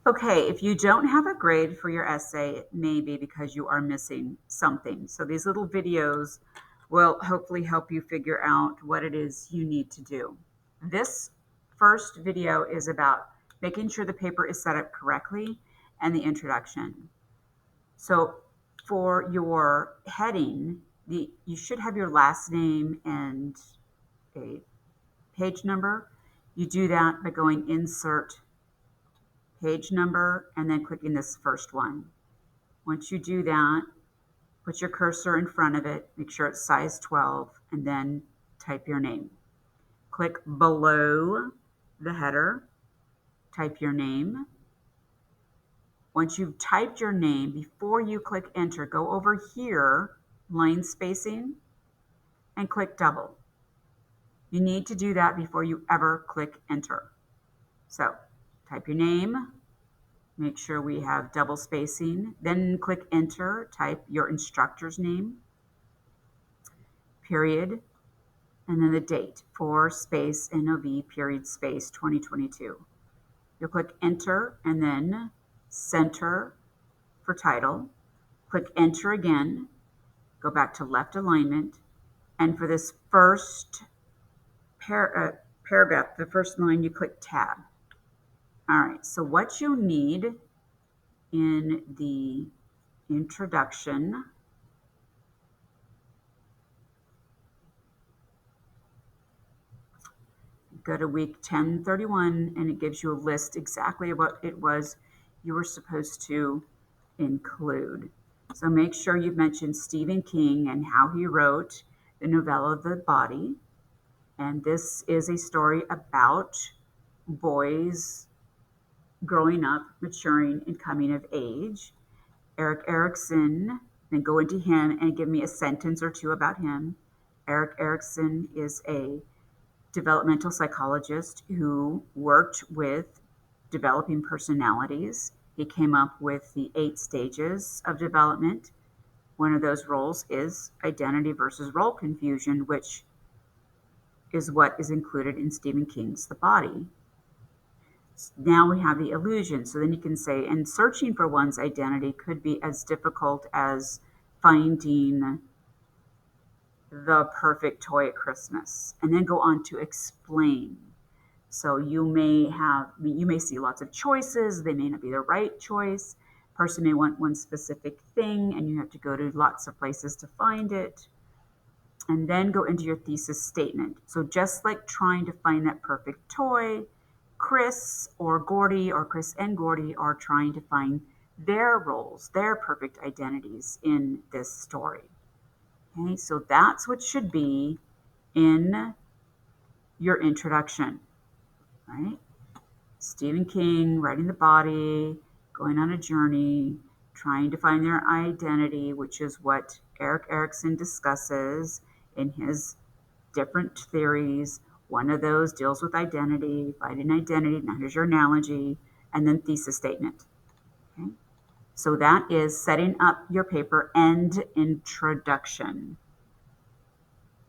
Okay, if you don't have a grade for your essay, it may be because you are missing something. So these little videos will hopefully help you figure out what it is you need to do. This first video is about making sure the paper is set up correctly and the introduction. So for your heading, you should have your last name and a page number. You do that by going insert page number and then clicking this first one. Once you do that, put your cursor in front of it, make sure it's size 12, and then type your name. Click below the header, type your name. Once you've typed your name, before you click enter, go over here, line spacing, and click double. You need to do that before you ever click enter. So type your name, make sure we have double spacing, then click enter, type your instructor's name, period, and then the date, 4 space NOV period space 2022. You'll click enter and then center for title. Click enter again, go back to left alignment, and for this first paragraph, the first line, you click tab. All right, so what you need in the introduction, go to week 1031 and it gives you a list exactly what it was you were supposed to include. So make sure you've mentioned Stephen King and how he wrote the novella The Body. And this is a story about boys growing up, maturing, and coming of age. Erik Erikson, then go into him and give me a sentence or two about him. Erik Erikson is a developmental psychologist who worked with developing personalities. He came up with the 8 stages of development. One of those roles is identity versus role confusion, which is what is included in Stephen King's The Body. Now we have the illusion. So then you can say, and searching for one's identity could be as difficult as finding the perfect toy at Christmas, and then go on to explain. So you may see lots of choices. They may not be the right choice. Person may want one specific thing, and you have to go to lots of places to find it. And then go into your thesis statement. So just like trying to find that perfect toy, Chris and Gordy are trying to find their roles, their perfect identities in this story. Okay, so that's what should be in your introduction, right? Stephen King writing The Body, going on a journey, trying to find their identity, which is what Erik Erikson discusses in his different theories. One of those deals with identity, finding identity. Now here's your analogy, and then thesis statement. Okay? So that is setting up your paper and introduction.